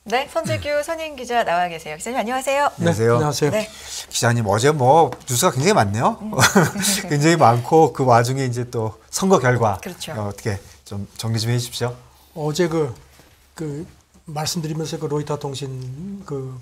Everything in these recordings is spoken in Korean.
네, 손재규 선임 기자 나와 계세요. 기자님 안녕하세요. 안녕하세요. 네, 안녕하세요. 네. 기자님 어제 뭐 뉴스가 굉장히 많네요. 굉장히 많고 그 와중에 이제 또 선거 결과 그렇죠. 어떻게 좀 정리 좀 해주십시오. 어제 그 말씀드리면서 그 로이터 통신 그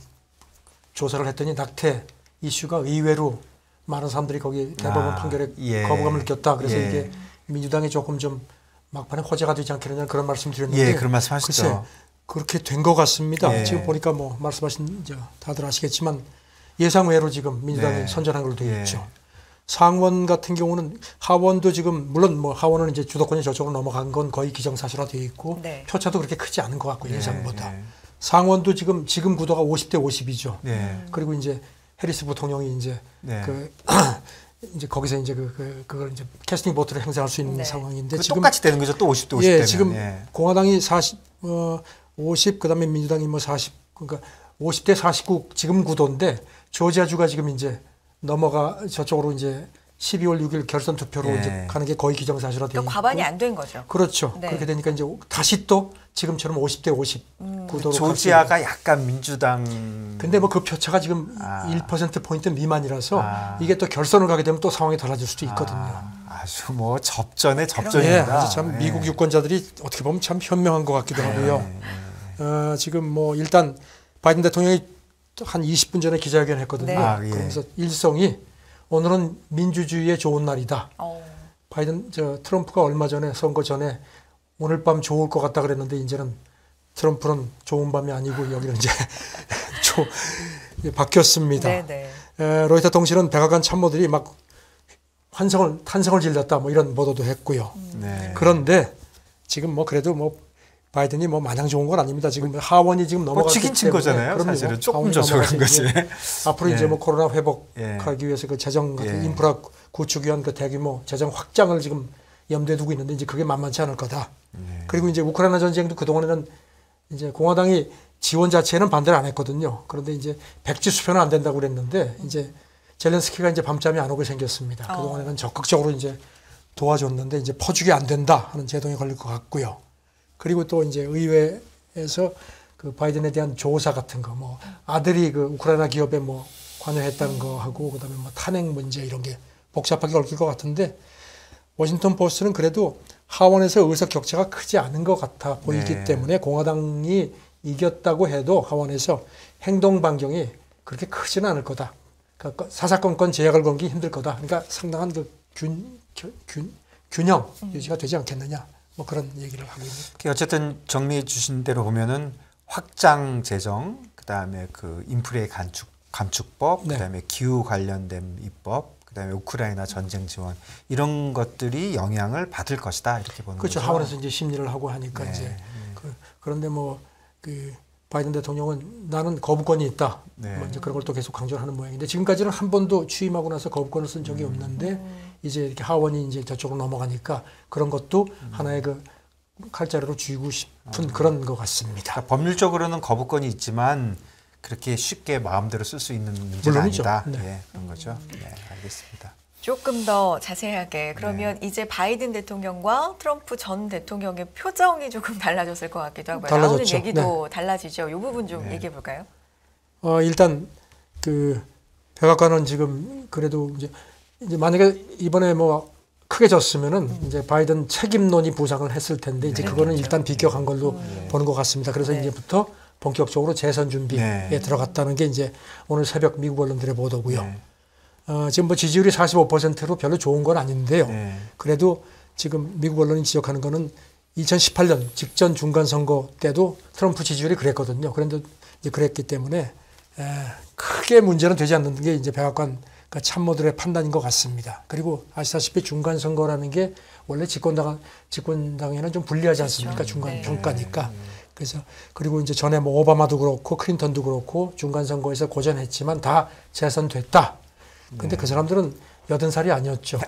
조사를 했더니 낙태 이슈가 의외로 많은 사람들이 거기 대법원 판결에 거부감을 느꼈다. 그래서 이게 민주당이 조금 좀 막판에 호재가 되지 않겠느냐 그런 말씀 드렸는데 예, 그런 말씀 하시죠. 글쎄, 그렇게 된 것 같습니다. 예. 지금 보니까 뭐 말씀하신 이제 다들 아시겠지만 예상외로 지금 민주당이 선전한 걸로 되어 있죠. 상원 같은 경우는 하원도 지금 물론 뭐 하원은 이제 주도권이 저쪽으로 넘어간 건 거의 기정사실화 되어 있고 표차도 그렇게 크지 않은 것 같고 예상보다. 상원도 지금 구도가 50대 50이죠. 그리고 이제 해리스 부통령이 이제 이제 거기서 이제 그걸 이제 캐스팅 보트를 행사할 수 있는 상황인데 지금 똑같이 되는 거죠. 또 50대 50 예, 되면. 지금 공화당이 50 그다음에 민주당이 뭐 40 그러니까 50대 49 지금 구도인데 조지아주가 지금 이제 넘어가 저쪽으로 이제 12월 6일 결선 투표로 이제 가는 게 거의 기정사실화 되어 있고 과반이 안 된 거죠. 그렇죠. 그렇게 되니까 이제 다시 또 지금처럼 50대 50 구도로 조지아가 약간 민주당 근데 뭐 그 표차가 지금 1% 포인트 미만이라서 이게 또 결선을 가게 되면 또 상황이 달라질 수도 있거든요. 아주 뭐 접전에 접전입니다. 예, 아주 참 미국 유권자들이 어떻게 보면 참 현명한 것 같기도 하고요. 지금 뭐 일단 바이든 대통령이 한 20분 전에 기자회견을 했거든요. 그래서 일성이 오늘은 민주주의의 좋은 날이다. 트럼프가 얼마 전에 선거 전에 오늘 밤 좋을 것 같다 그랬는데 이제는 트럼프는 좋은 밤이 아니고 여기는 이제 바뀌었습니다. 로이터 통신은 백악관 참모들이 막 탄성을 질렀다 뭐 이런 보도도 했고요. 그런데 지금 뭐 그래도 뭐 바이든이 뭐 마냥 좋은 건 아닙니다. 지금 하원이 지금 넘어갔기 치킨 친 거잖아요. 사실은 조금 저속한 거지. 앞으로 이제 뭐 코로나 회복하기 위해서 그 재정 같은 인프라 구축 위한 그 대규모 재정 확장을 지금 염두에 두고 있는데 이제 그게 만만치 않을 거다. 그리고 이제 우크라이나 전쟁도 그 동안에는 이제 공화당이 지원 자체는 반대를 안 했거든요. 그런데 이제 백지 수표는 안 된다고 그랬는데 이제 젤렌스키가 이제 밤잠이 안 오게 생겼습니다. 그 동안에는 적극적으로 이제 도와줬는데 이제 퍼주기 안 된다 하는 제동이 걸릴 것 같고요. 그리고 또 이제 의회에서 그 바이든에 대한 조사 같은 거, 뭐 아들이 그 우크라이나 기업에 뭐 관여했다는 거 하고 그다음에 뭐 탄핵 문제 이런 게 복잡하게 얽힐 것 같은데 워싱턴 포스트는 그래도 하원에서 의석 격차가 크지 않은 것 같아 보이기 때문에 공화당이 이겼다고 해도 하원에서 행동 반경이 그렇게 크지는 않을 거다. 그러니까 사사건건 제약을 걸기 힘들 거다. 그러니까 상당한 그 균형 유지가 되지 않겠느냐. 뭐 그런 얘기를 하고 있는. 어쨌든 정리해 주신 대로 보면은 확장 재정, 그다음에 그 인플레 감축법, 그다음에 기후 관련된 입법, 그다음에 우크라이나 전쟁 지원 이런 것들이 영향을 받을 것이다 이렇게 보는 거죠. 거죠. 하원에서 이제 심리를 하고 하니까 이제 그런데 뭐 그 바이든 대통령은 나는 거부권이 있다. 뭐 이제 그런 걸 또 계속 강조하는 모양인데 지금까지는 한 번도 취임하고 나서 거부권을 쓴 적이 없는데 이제 이렇게 하원이 이제 저쪽으로 넘어가니까 그런 것도 하나의 그 칼자루로 쥐고 싶은 그런 것 같습니다. 그러니까 법률적으로는 거부권이 있지만 그렇게 쉽게 마음대로 쓸 수 있는 문제는 아니다. 그런 거죠. 알겠습니다. 조금 더 자세하게 그러면 이제 바이든 대통령과 트럼프 전 대통령의 표정이 조금 달라졌을 것 같기도 하고요. 달라졌죠. 나오는 얘기도 달라지죠. 이 부분 좀 얘기해 볼까요? 일단 그 백악관은 지금 그래도 이제 만약에 이번에 뭐 크게 졌으면은 이제 바이든 책임론이 부상을 했을 텐데 이제 그거는 일단 비격한 걸로 보는 것 같습니다. 그래서 이제부터 본격적으로 재선 준비에 들어갔다는 게 이제 오늘 새벽 미국 언론들의 보도고요. 지금 뭐 지지율이 45%로 별로 좋은 건 아닌데요. 그래도 지금 미국 언론이 지적하는 거는 2018년 직전 중간 선거 때도 트럼프 지지율이 그랬거든요. 그런데 이제 그랬기 때문에 크게 문제는 되지 않는 게 이제 백악관 참모들의 판단인 것 같습니다. 그리고 아시다시피 중간 선거라는 게 원래 집권당에는 좀 불리하지 않습니까? 중간 평가니까. 그래서 그리고 이제 전에 뭐 오바마도 그렇고 클린턴도 그렇고 중간 선거에서 고전했지만 다 재선됐다. 근데 그 사람들은 80살이 아니었죠.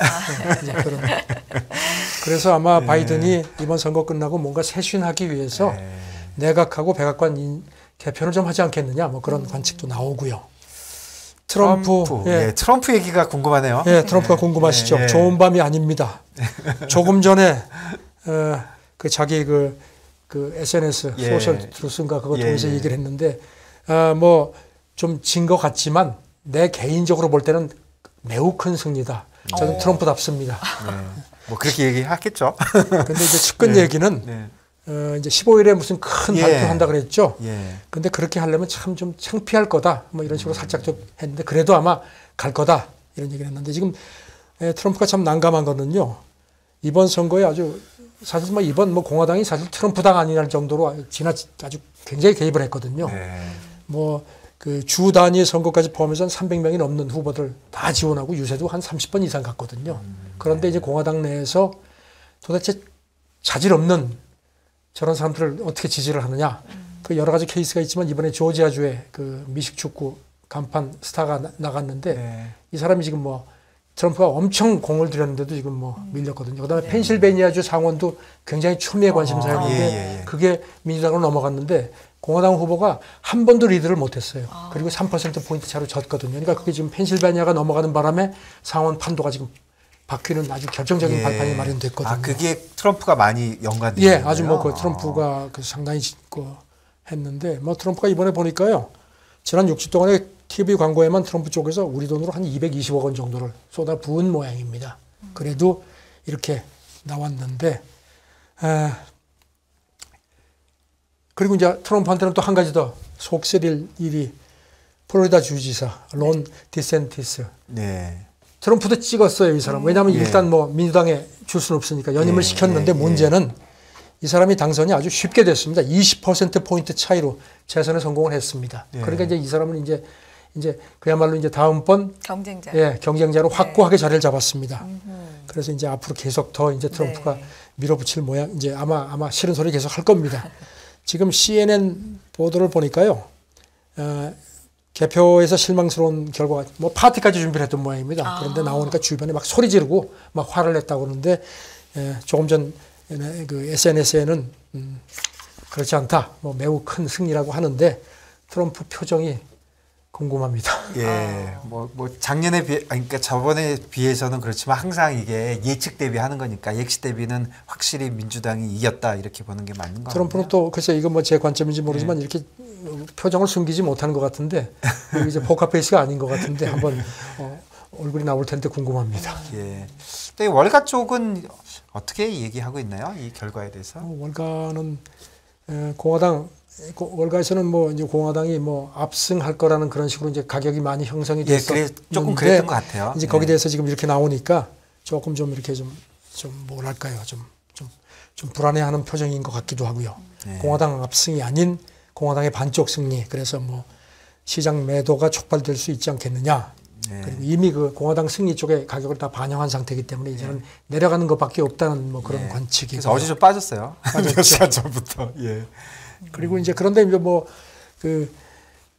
그래서 아마 바이든이 이번 선거 끝나고 뭔가 쇄신하기 위해서 내각하고 백악관 개편을 좀 하지 않겠느냐 뭐 그런 관측도 나오고요. 트럼프 얘기가 궁금하네요. 트럼프가 궁금하시죠. 좋은 밤이 아닙니다. 조금 전에 그 자기 그 그 SNS 예. 소셜 트루스인가 그거 예, 통해서 예. 얘기를 했는데 뭐 좀 진 것 같지만 내 개인적으로 볼 때는 매우 큰 승리다. 저는 트럼프답습니다. 네. 뭐 그렇게 얘기하겠죠. 근데 이제 측근 네. 얘기는 네. 이제 15일에 무슨 큰 예. 발표한다 그랬죠. 예. 근데 그렇게 하려면 참 좀 창피할 거다. 뭐 이런 식으로 살짝 좀 했는데 그래도 아마 갈 거다. 이런 얘기를 했는데 지금 트럼프가 참 난감한 거는요. 이번 선거에 아주 사실 뭐 이번 뭐 공화당이 사실 트럼프당 아니랄 정도로 아주 굉장히 개입을 했거든요. 네. 뭐 그 주 단위 선거까지 포함해서 한 300명이 넘는 후보들 다 지원하고 유세도 한 30번 이상 갔거든요. 그런데 이제 공화당 내에서 도대체 자질 없는 저런 사람들을 어떻게 지지를 하느냐. 그 여러 가지 케이스가 있지만 이번에 조지아주에 그 미식 축구 간판 스타가 나갔는데 네. 이 사람이 지금 뭐 트럼프가 엄청 공을 들였는데도 지금 뭐 밀렸거든요. 그다음에 펜실베니아주 상원도 굉장히 초미의 관심사였는데 예. 그게 민주당으로 넘어갔는데 공화당 후보가 한 번도 리드를 못했어요. 그리고 3%포인트 차로 졌거든요. 그러니까 그게 지금 펜실베니아가 넘어가는 바람에 상원 판도가 지금 바뀌는 아주 결정적인 발판이 마련됐거든요. 아, 그게 트럼프가 많이 연관돼 예, 있는 아주 뭐 거예요? 그 트럼프가 그 상당히 했는데 뭐 트럼프가 이번에 보니까요. 지난 6주 동안에 TV 광고에만 트럼프 쪽에서 우리 돈으로 한 220억 원 정도를 쏟아 부은 모양입니다. 그래도 이렇게 나왔는데 그리고 이제 트럼프한테는 또 한 가지 더 속 쓰릴 일이 플로리다 주지사 론 디센티스. 네. 트럼프도 찍었어요, 이 사람. 왜냐하면 예. 일단 뭐 민주당에 줄 수는 없으니까 연임을 예, 시켰는데 예, 문제는 이 사람이 당선이 아주 쉽게 됐습니다. 20%포인트 차이로 재선에 성공을 했습니다. 예. 그러니까 이제 이 사람은 이제 그야말로 이제 다음번 경쟁자. 경쟁자로 확고하게 자리를 잡았습니다. 그래서 이제 앞으로 계속 더 이제 트럼프가 밀어붙일 모양, 이제 아마 싫은 소리 계속 할 겁니다. 지금 CNN 보도를 보니까요, 개표에서 실망스러운 결과가 뭐 파티까지 준비를 했던 모양입니다. 그런데 나오니까 주변에 막 소리 지르고 막 화를 냈다고 그러는데 조금 전 그 SNS에는 그렇지 않다. 뭐 매우 큰 승리라고 하는데 트럼프 표정이 궁금합니다. 예, 뭐 작년에 그러니까 저번에 비해서는 그렇지만 항상 이게 예측 대비하는 거니까 예측 대비는 확실히 민주당이 이겼다 이렇게 보는 게 맞는 거 같아요. 트럼프는 또 글쎄 이건 뭐 제 관점인지 모르지만 이렇게 표정을 숨기지 못하는 것 같은데 이제 포카페이스가 아닌 것 같은데 한번 얼굴이 나올 텐데 궁금합니다. 예. 또 월가 쪽은 어떻게 얘기하고 있나요? 이 결과에 대해서? 월가는 월가에서는 뭐 이제 공화당이 뭐 압승할 거라는 그런 식으로 이제 가격이 많이 형성이 됐었는데 그래, 조금 그랬던 것 같아요. 이제 거기에 대해서 지금 이렇게 나오니까 조금 좀 이렇게 좀 뭐랄까요, 좀 불안해하는 표정인 것 같기도 하고요. 네. 공화당 압승이 아닌 공화당의 반쪽 승리. 그래서 뭐 시장 매도가 촉발될 수 있지 않겠느냐. 네. 그리고 이미 그 공화당 승리 쪽에 가격을 다 반영한 상태이기 때문에 이제는 내려가는 것밖에 없다는 뭐 그런 관측이고. 그래서 어제 좀 빠졌어요. 몇 시간 전부터. 예. 그리고 이제 그런데 이제 뭐 그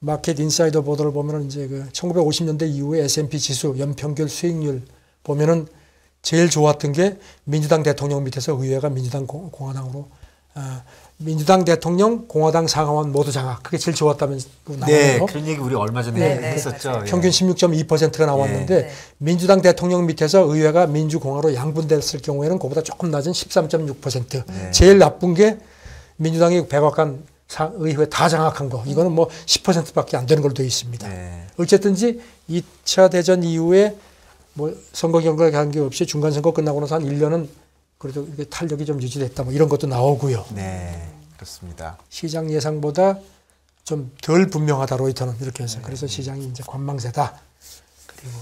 마켓 인사이더 보도를 보면은 이제 그 1950년대 이후에 S&P 지수 연평균 수익률 보면은 제일 좋았던 게 민주당 대통령 밑에서 의회가 민주당 공화당으로 민주당 대통령 공화당 상하원 모두 장악 그게 제일 좋았다면 나오네요. 네, 그런 얘기 우리 얼마 전에 네, 했었죠. 예. 평균 16.2%가 나왔는데 네. 민주당 대통령 밑에서 의회가 민주공화로 양분됐을 경우에는 그보다 조금 낮은 13.6%. 네. 제일 나쁜 게 민주당이 백악관 의회 다 장악한 거. 이거는 뭐 10%밖에 안 되는 걸로 되어 있습니다. 네. 어쨌든지 2차 대전 이후에 뭐 선거 결과에 관계없이 중간 선거 끝나고 나서 한 1년은 그래도 이게 탄력이 좀 유지됐다 뭐 이런 것도 나오고요. 네, 그렇습니다. 시장 예상보다 좀 덜 분명하다 로이터는 이렇게 해서 그래서 시장이 이제 관망세다. 그리고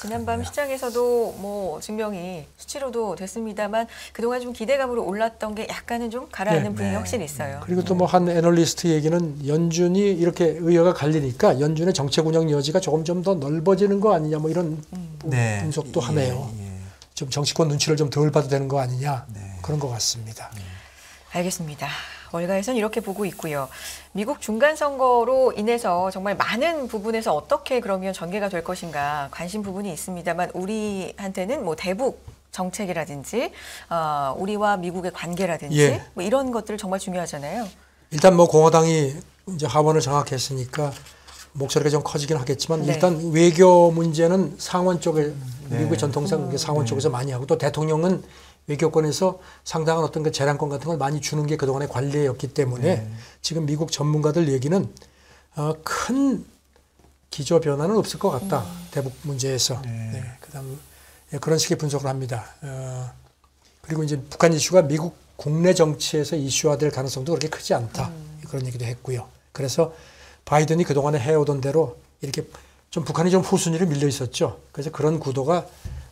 지난밤 시장에서도 뭐 증명이 수치로도 됐습니다만 그동안 좀 기대감으로 올랐던 게 약간은 좀 가라앉는 분위기 확실히 있어요. 그리고 또 뭐 한 애널리스트 얘기는 연준이 이렇게 의회가 갈리니까 연준의 정책 운영 여지가 조금 좀 더 넓어지는 거 아니냐 뭐 이런 네. 분석도 하네요. 예. 좀 정치권 눈치를 좀 덜 봐도 되는 거 아니냐 네. 그런 것 같습니다. 알겠습니다. 월가에서는 이렇게 보고 있고요. 미국 중간선거로 인해서 정말 많은 부분에서 어떻게 그러면 전개가 될 것인가 관심 부분이 있습니다만 우리한테는 뭐 대북 정책이라든지 우리와 미국의 관계라든지 예. 뭐 이런 것들 정말 중요하잖아요. 일단 뭐 공화당이 이제 하원을 장악했으니까 목소리가 좀 커지긴 하겠지만 네. 일단 외교 문제는 상원 쪽에 미국의 전통상 상원 쪽에서 많이 하고 또 대통령은 외교권에서 상당한 어떤 그 재량권 같은 걸 많이 주는 게 그동안의 관례였기 때문에 지금 미국 전문가들 얘기는 큰 기조 변화는 없을 것 같다. 대북 문제에서. 네, 그다음 그런 식의 분석을 합니다. 그리고 이제 북한 이슈가 미국 국내 정치에서 이슈화될 가능성도 그렇게 크지 않다. 그런 얘기도 했고요. 그래서 바이든이 그동안에 해오던 대로 이렇게 좀 북한이 좀 후순위로 밀려 있었죠. 그래서 그런 구도가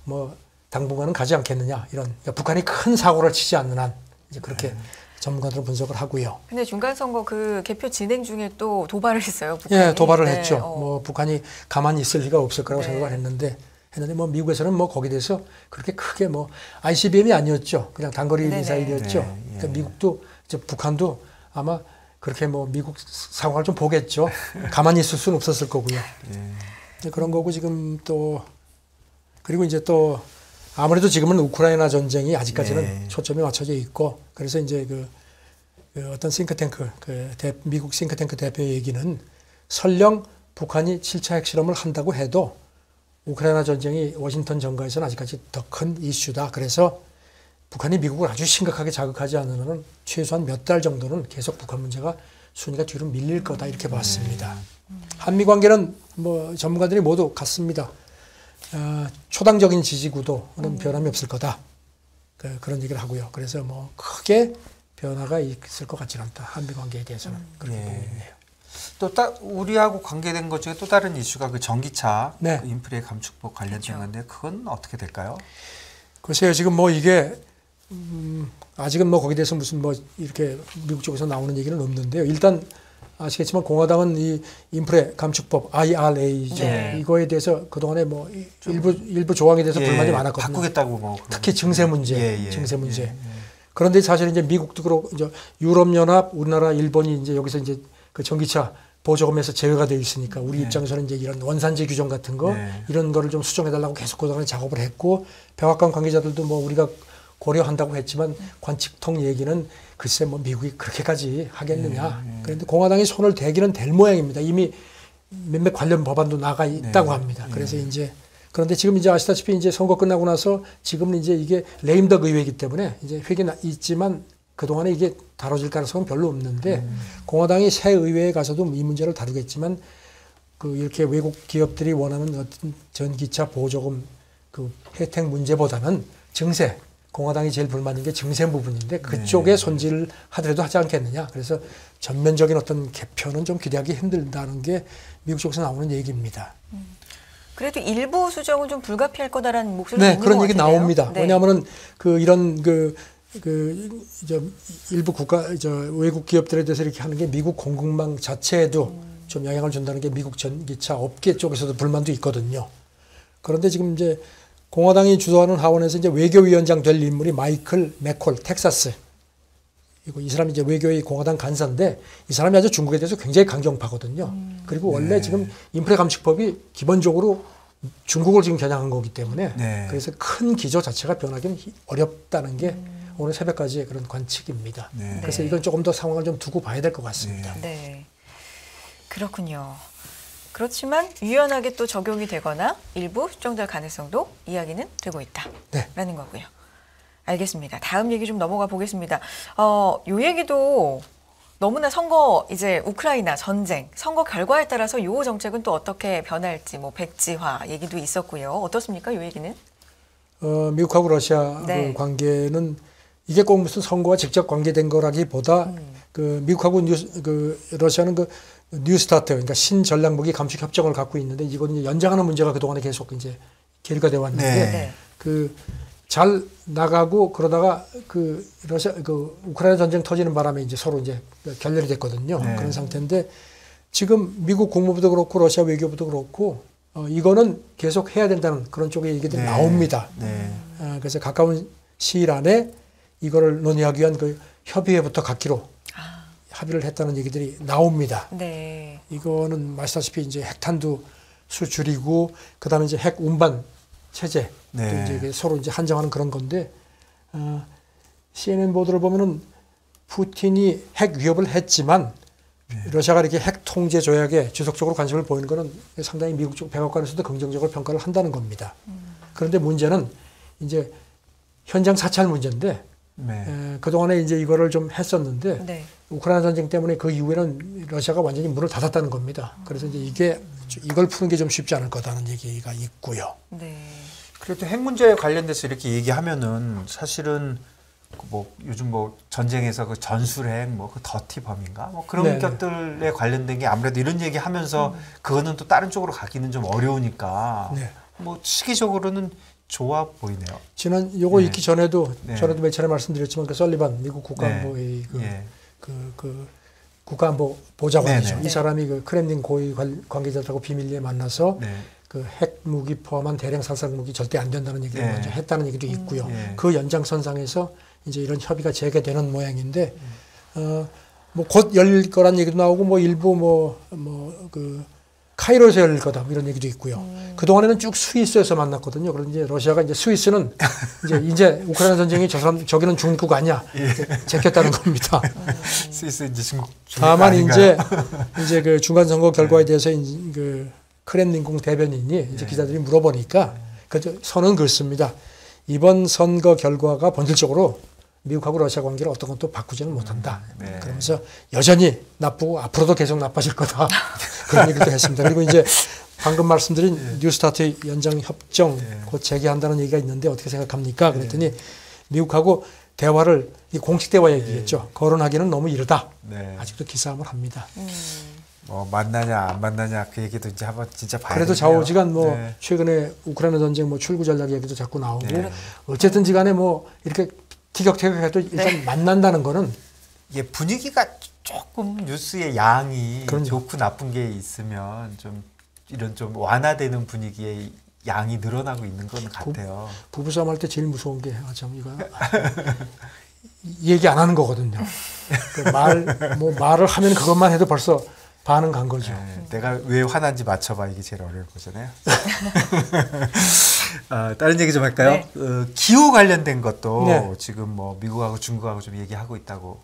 뭐 당분간은 가지 않겠느냐. 이런 그러니까 북한이 큰 사고를 치지 않는 한 이제 그렇게 전문가들은 분석을 하고요. 근데 중간선거 그 개표 진행 중에 또 도발을 했어요. 북한이. 예, 도발을 했죠. 뭐 북한이 가만히 있을 리가 없을 거라고 네. 생각을 했는데 뭐 미국에서는 뭐 거기에 대해서 그렇게 크게 뭐 ICBM이 아니었죠. 그냥 단거리 네네. 미사일이었죠. 네, 예. 그러니까 미국도 이제 북한도 아마 그렇게 뭐 미국 상황을 좀 보겠죠. 가만히 있을 수는 없었을 거고요. 그런 거고 지금 또 그리고 이제 또 아무래도 지금은 우크라이나 전쟁이 아직까지는 네. 초점이 맞춰져 있고 그래서 이제 그 어떤 싱크탱크 미국 싱크탱크 대표 얘기는 설령 북한이 7차 핵실험을 한다고 해도 우크라이나 전쟁이 워싱턴 정가에서는 아직까지 더 큰 이슈다. 그래서 북한이 미국을 아주 심각하게 자극하지 않는 한은 최소한 몇 달 정도는 계속 북한 문제가 순위가 뒤로 밀릴 거다 이렇게 봤습니다. 한미 관계는 뭐 전문가들이 모두 같습니다. 초당적인 지지 구도는 변함이 없을 거다. 그런 얘기를 하고요. 그래서 뭐 크게 변화가 있을 것 같지는 않다. 한미 관계에 대해서는 그렇게 보고 있네요. 또 우리하고 관계된 것 중에 또 다른 이슈가 그 전기차 네. 그 인프레 감축법 관련된 그렇죠. 건데 그건 어떻게 될까요? 글쎄요, 지금 뭐 이게 아직은 뭐 거기에 대해서 무슨 뭐 이렇게 미국 쪽에서 나오는 얘기는 없는데요. 일단 아시겠지만 공화당은 이 인프레 감축법 IRA죠. 네. 이거에 대해서 그동안에 뭐 일부 조항에 대해서 불만이 많았거든요. 바꾸겠다고 뭐 그런 특히 증세 문제, 예, 예. 증세 문제. 예, 예. 그런데 사실 이제 미국도 그렇고 이제 유럽연합, 우리나라, 일본이 이제 여기서 이제 그 전기차 보조금에서 제외가 되어 있으니까 우리 입장에서는 이제 이런 원산지 규정 같은 거 네. 이런 거를 좀 수정해달라고 계속 그동안 작업을 했고 백악관 관계자들도 뭐 우리가 고려한다고 했지만 관측통 얘기는 글쎄 뭐 미국이 그렇게까지 하겠느냐. 그런데 공화당이 손을 대기는 될 모양입니다. 이미 몇몇 관련 법안도 나가 있다고 합니다. 그래서 이제 그런데 지금 이제 아시다시피 이제 선거 끝나고 나서 지금은 이제 이게 레임덕 의회이기 때문에 이제 회기 있지만 그동안에 이게 다뤄질 가능성은 별로 없는데 공화당이 새 의회에 가서도 이 문제를 다루겠지만 그 이렇게 외국 기업들이 원하는 어떤 전기차 보조금 그 혜택 문제보다는 증세 공화당이 제일 불만인 게 증세 부분인데 그쪽에 손질을 하더라도 하지 않겠느냐. 그래서 전면적인 어떤 개편은 좀 기대하기 힘들다는 게 미국 쪽에서 나오는 얘기입니다. 그래도 일부 수정은 좀 불가피할 거다라는 목소리가 네, 있는 그런 것 얘기 같은데요. 나옵니다. 네. 왜냐하면은 그 이런 일부 외국 기업들에 대해서 이렇게 하는 게 미국 공급망 자체에도 좀 영향을 준다는 게 미국 전기차 업계 쪽에서도 불만도 있거든요. 그런데 지금 이제 공화당이 주도하는 하원에서 이제 외교위원장 될 인물이 마이클 맥콜, 텍사스. 이 사람이 이제 외교의 공화당 간사인데 이 사람이 아주 중국에 대해서 굉장히 강경파거든요. 그리고 원래 지금 인프레 감축법이 기본적으로 중국을 지금 겨냥한 거기 때문에 네. 그래서 큰 기조 자체가 변하기는 어렵다는 게 오늘 새벽까지의 그런 관측입니다. 네. 그래서 이건 조금 더 상황을 좀 두고 봐야 될 것 같습니다. 네. 그렇군요. 그렇지만 유연하게 또 적용이 되거나 일부 수정될 가능성도 이야기는 되고 있다라는 거고요. 알겠습니다. 다음 얘기 좀 넘어가 보겠습니다. 요 얘기도 너무나 선거 이제 우크라이나 전쟁 선거 결과에 따라서 요 정책은 또 어떻게 변할지 뭐 백지화 얘기도 있었고요. 어떻습니까? 요 얘기는? 미국하고 러시아 네. 그 관계는 이게 꼭 무슨 선거와 직접 관계된 거라기보다 그 미국하고 러시아는 그 뉴스타트 그러니까 신전략무기 감축 협정을 갖고 있는데 이건 이제 연장하는 문제가 그동안에 계속 이제 계류가 돼 왔는데 네. 그 잘 나가고 그러다가 그 우크라이나 전쟁 터지는 바람에 이제 서로 이제 결렬이 됐거든요. 네. 그런 상태인데 지금 미국 국무부도 그렇고 러시아 외교부도 그렇고 이거는 계속 해야 된다는 그런 쪽의 얘기들이 네. 나옵니다. 네. 그래서 가까운 시일 안에 이거를 논의하기 위한 그 협의회부터 갖기로 합의를 했다는 얘기들이 나옵니다. 네. 이거는 아시다시피 이제 핵탄두 수출이고 그다음에 이제 핵 운반 체제 네. 또 이제 서로 이제 한정하는 그런 건데 CNN 보도를 보면은 푸틴이 핵 위협을 했지만 러시아가 이렇게 핵 통제 조약에 지속적으로 관심을 보이는 거는 상당히 미국 쪽 백악관에서도 긍정적으로 평가를 한다는 겁니다. 그런데 문제는 이제 현장 사찰 문제인데 네. 그동안에 이제 이거를 좀 했었는데 네. 우크라이나 전쟁 때문에 그 이후에는 러시아가 완전히 문을 닫았다는 겁니다. 그래서 이제 이걸 푸는 게 좀 쉽지 않을 거다는 얘기가 있고요. 네. 그래도 핵 문제에 관련돼서 이렇게 얘기하면은 사실은 뭐 요즘 뭐 전쟁에서 그 전술핵 뭐 그 더티 범인가 뭐 그런 네네. 것들에 관련된 게 아무래도 이런 얘기 하면서 그거는 또 다른 쪽으로 가기는 좀 어려우니까 네. 뭐 시기적으로는 좋아 보이네요. 지난 요거 네. 있기 전에도 네. 전에도 몇 차례 말씀드렸지만 그 설리반 미국 국가안보의 예. 그 국가안보 보좌관이죠. 네네. 이 사람이 그 크렘린 고위 관계자들하고 비밀리에 만나서 네. 그 핵 무기 포함한 대량 살상 무기 절대 안 된다는 얘기를 네. 먼저 했다는 얘기도 있고요. 네. 그 연장선상에서 이제 이런 협의가 재개되는 모양인데 뭐 곧 열릴 거란 얘기도 나오고 뭐 일부 그 카이로에서 열릴 거다 뭐 이런 얘기도 있고요. 그 동안에는 쭉 스위스에서 만났거든요. 그런데 이제 러시아가 이제 스위스는 이제 우크라이나 전쟁이 저기는 중국 아니야 제꼈다는 겁니다. 스위스 이제 중국 다만 아닌가요? 이제 그 중간 선거 결과에 대해서 그 크렘린궁 대변인이 이제 기자들이 물어보니까 그 선은 그렇습니다. 이번 선거 결과가 본질적으로 미국하고 러시아 관계를 어떤 것도 바꾸지는 못한다. 네. 그러면서 여전히 나쁘고 앞으로도 계속 나빠질 거다. 그런 얘기도 했습니다. 그리고 이제 방금 말씀드린 뉴스타트 연장 협정 곧 재개한다는 얘기가 있는데 어떻게 생각합니까? 그랬더니 미국하고 대화를 이 공식 대화 얘기겠죠. 거론하기는 너무 이르다. 네. 아직도 기싸움을 합니다. 뭐 만나냐 안 만나냐 그 얘기도 이제 한번 진짜 봐야 그래도 되겠네요. 좌우지간 뭐 네. 최근에 우크라이나 전쟁 뭐 출구 전략 얘기도 자꾸 나오고 네. 어쨌든지 간에 뭐 이렇게 티격태격해도 일단 만난다는 거는 예, 분위기가 조금 뉴스의 양이 그럼요. 좋고 나쁜 게 있으면 좀 이런 좀 완화되는 분위기의 양이 늘어나고 있는 건 같아요. 부부싸움 할 때 제일 무서운 게 참 이거 얘기 안 하는 거거든요. 말을 하면 그것만 해도 벌써 반응 간 거죠. 네, 내가 왜 화난지 맞춰봐 이게 제일 어려운 거잖아요. 다른 얘기 좀 할까요? 네. 기후 관련된 것도 네. 지금 뭐 미국하고 중국하고 좀 얘기하고 있다고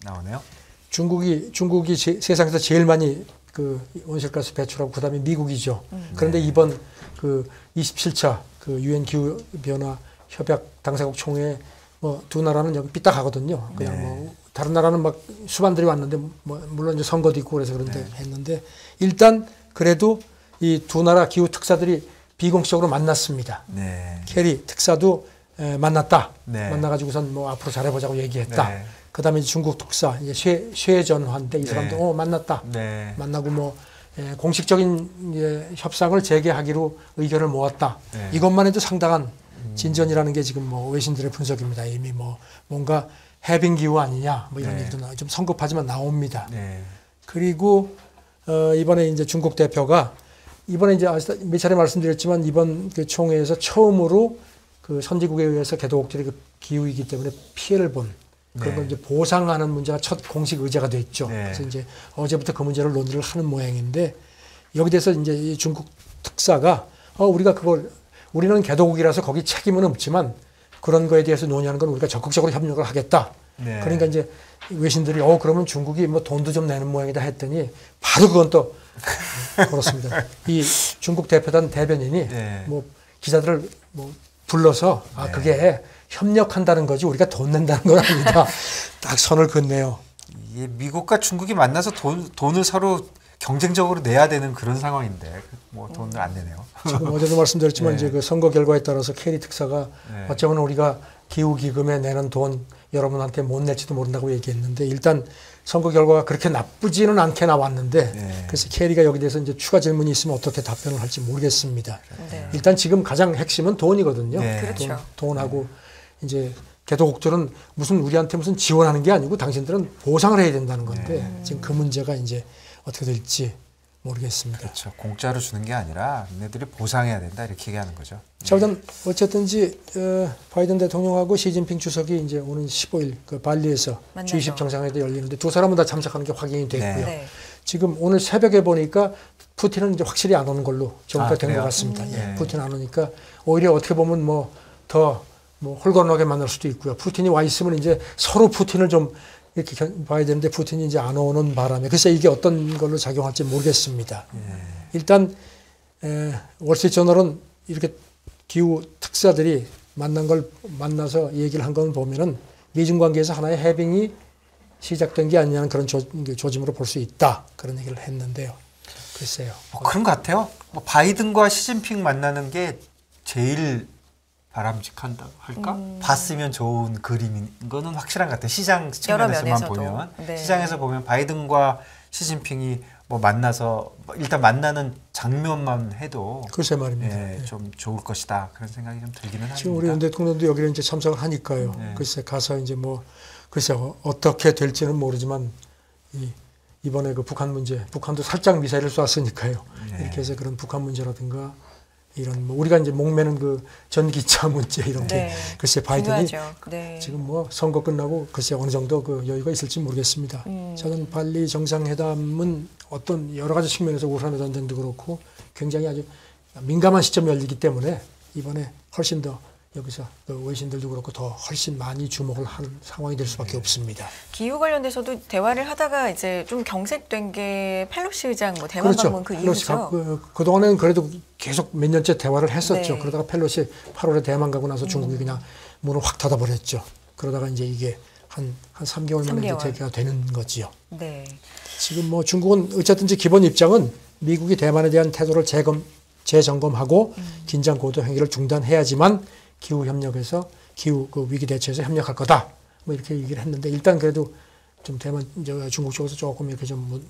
나오네요. 중국이 세상에서 제일 많이 그 온실가스 배출하고 그다음에 미국이죠. 그런데 이번 그 27차 그 유엔 기후 변화 협약 당사국 총회 뭐 두 나라는 여기 삐딱하거든요. 그냥 네. 뭐 다른 나라는 막 수반들이 왔는데 뭐 물론 이제 선거도 있고 그래서 그런데 했는데 일단 그래도 이 두 나라 기후 특사들이 비공식적으로 만났습니다. 네. 캐리 특사도 만났다. 네. 만나가지고선 뭐 앞으로 잘해보자고 얘기했다. 네. 그다음에 이제 중국 특사 이제 쉐전환인데 이 사람도 네. 만났다. 네. 만나고 뭐 공식적인 협상을 재개하기로 의견을 모았다. 네. 이것만 해도 상당한 진전이라는 게 지금 뭐 외신들의 분석입니다. 이미 뭐 뭔가 해빙 기후 아니냐 뭐 이런 네. 얘기도 좀 성급하지만 나옵니다. 네. 그리고 이번에 이제 중국 대표가 이번에 이제 몇 차례 말씀드렸지만 이번 그 총회에서 처음으로 그 선진국에 의해서 개도국들이 그 기후이기 때문에 피해를 본 그런 걸 네. 이제 보상하는 문제가 첫 공식 의제가 됐죠. 네. 그래서 이제 어제부터 그 문제를 논의를 하는 모양인데 여기 대해서 이제 이 중국 특사가 우리는 개도국이라서 거기 책임은 없지만 그런 거에 대해서 논의하는 건 우리가 적극적으로 협력을 하겠다. 네. 그러니까 이제 외신들이 그러면 중국이 뭐 돈도 좀 내는 모양이다 했더니 바로 그건 또 그렇습니다. 이 중국 대표단 대변인이 네. 뭐 기자들을 뭐 불러서 네. 그게 협력한다는 거지 우리가 돈 낸다는 건 아니다. 딱 선을 긋네요. 이게 미국과 중국이 만나서 돈을 서로 경쟁적으로 내야 되는 그런 상황인데 뭐 돈을 안 내네요. 지금 어제도 말씀드렸지만 네. 이제 그 선거 결과에 따라서 캐리 특사가 네. 어쩌면 우리가 기후 기금에 내는 돈 여러분한테 못 낼지도 모른다고 얘기했는데 일단 선거 결과가 그렇게 나쁘지는 않게 나왔는데 네. 그래서 캐리가 여기 대해서 이제 추가 질문이 있으면 어떻게 답변을 할지 모르겠습니다. 네. 일단 지금 가장 핵심은 돈이거든요. 네. 그렇죠. 돈하고 이제 개도국들은 우리한테 무슨 지원하는 게 아니고 당신들은 보상을 해야 된다는 건데 지금 그 문제가 이제 어떻게 될지 모르겠습니다. 그렇죠. 공짜로 주는 게 아니라 얘네들이 보상해야 된다 이렇게 얘기하는 거죠. 자, 일단 어쨌든지 바이든 대통령하고 시진핑 주석이 이제 오는 15일 그 발리에서 만나죠. G20 정상회담 열리는데 두 사람은 다 참석하는 게 확인이 됐고요. 네. 지금 오늘 새벽에 보니까 푸틴은 이제 확실히 안 오는 걸로 정리가 된 것 그래요? 같습니다. 네. 푸틴 안 오니까 오히려 어떻게 보면 뭐 더 홀건하게 만날 수도 있고요. 푸틴이 와 있으면 이제 서로 푸틴을 좀 이렇게 봐야 되는데 푸틴이 이제 안 오는 바람에 글쎄 이게 어떤 걸로 작용할지 모르겠습니다. 일단 월스트리트저널은 이렇게 기후 특사들이 만나서 얘기를 한 건 보면은 미중 관계에서 하나의 해빙이 시작된 게 아니냐는 그런 조짐으로 볼 수 있다. 그런 얘기를 했는데요. 글쎄요. 그런 것 같아요. 뭐 바이든과 시진핑 만나는 게 제일 바람직한다 할까? 봤으면 좋은 그림인 거는 확실한 것 같아요. 시장 측면에서만 면에서도. 보면 네. 시장에서 보면 바이든과 시진핑이 뭐 만나서 일단 만나는 장면만 해도 글쎄 말입니다. 예, 좀 좋을 것이다 그런 생각이 좀 들기는 합니다. 지금 우리 윤 대통령도 여기를 이제 참석을 하니까요. 글쎄 가서 이제 뭐 글쎄 어떻게 될지는 모르지만 이번에 그 북한 문제, 북한도 살짝 미사일을 쐈으니까요. 네. 이렇게 해서 그런 북한 문제라든가 이런 뭐 우리가 이제 목매는 그 전기차 문제 이런 게 네. 글쎄 바이든이 중요하죠. 네. 지금 뭐 선거 끝나고 글쎄 어느 정도 그 여유가 있을지 모르겠습니다. 저는 발리 정상회담은 어떤 여러 가지 측면에서 우크라이나 전쟁도 그렇고 굉장히 아주 민감한 시점에 열리기 때문에 이번에 훨씬 더 여기서 그 외신들도 그렇고 더 훨씬 많이 주목을 할 상황이 될 수밖에 없습니다. 기후 관련돼서도 대화를 하다가 이제 좀 경색된 게 펠로시 의장 뭐 대만 방문 그 이후죠. 그동안에는 그래도 계속 몇 년째 대화를 했었죠. 네. 그러다가 펠로시 8월에 대만 가고 나서 중국이 그냥 문을 확 닫아버렸죠. 그러다가 이제 이게 한 3개월 만에 이제 3개월. 재개가 되는 거지요. 네. 지금 뭐 중국은 어쨌든지 기본 입장은 미국이 대만에 대한 태도를 재점검하고 긴장 고도 행위를 중단해야지만 기후 협력에서 기후 그 위기 대처에서 협력할 거다. 뭐 이렇게 얘기를 했는데 일단 그래도 좀 대만 중국 쪽에서 조금 이렇게 좀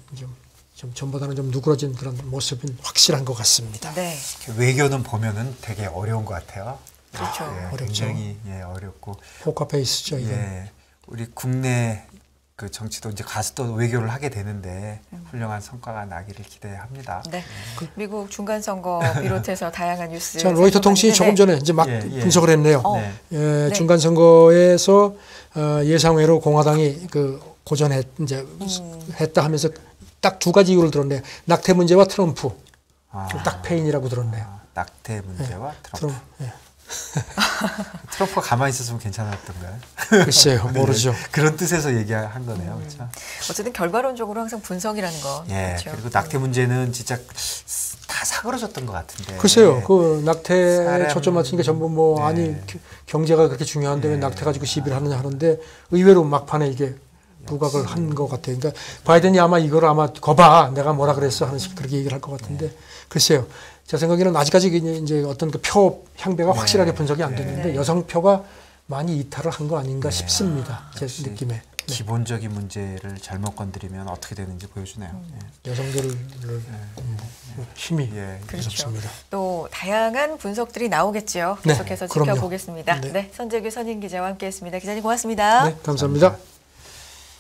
전보다는 좀 누그러진 그런 모습은 확실한 것 같습니다. 네. 외교는 보면은 되게 어려운 것 같아요. 그렇죠. 어렵죠. 굉장히 어렵고 포커페이스죠. 이건. 예, 우리 국내 그 정치도 이제 가서 또 외교를 하게 되는데 훌륭한 성과가 나기를 기대합니다. 네. 미국 중간 선거 비롯해서 다양한 뉴스. 자, 로이터 통신이 조금 전에 이제 막 분석을 했네요. 네. 예, 중간 선거에서 예상외로 공화당이 그 고전했 이제 했다 하면서 딱 두 가지 이유를 들었네요. 낙태 문제와 트럼프. 딱 페인이라고 들었네요. 낙태 문제와 트럼프. 예. 트럼프가 가만히 있었으면 괜찮았던가요? 글쎄요, 모르죠. 그런 뜻에서 얘기한 거네요, 그렇죠? 어쨌든 결과론적으로 항상 분석이라는 거. 예, 그렇죠. 그리고 낙태 문제는 진짜 다 사그러졌던 것 같은데. 글쎄요, 그 낙태에 초점 맞추니까 전부 뭐 네. 아니 경제가 그렇게 중요한데 왜 낙태 가지고 시비를 하느냐 하는데 의외로 막판에 이게 부각을 한 것 같아요. 그러니까 바이든이 아마 이걸 아마 거봐 내가 뭐라 그랬어 하는 식 그렇게 얘기를 할 것 같은데 글쎄요. 제 생각에는 아직까지 이제 어떤 그 표 향배가 확실하게 분석이 안 됐는데 여성표가 많이 이탈을 한 거 아닌가 싶습니다. 제 느낌에. 기본적인 문제를 잘못 건드리면 어떻게 되는지 보여주네요. 여성들을 힘이 그렇죠. 무섭습니다. 또 다양한 분석들이 나오겠죠. 네, 계속해서 그럼요. 지켜보겠습니다. 네. 네, 선재규 선임 기자와 함께했습니다. 기자님 고맙습니다. 네, 감사합니다.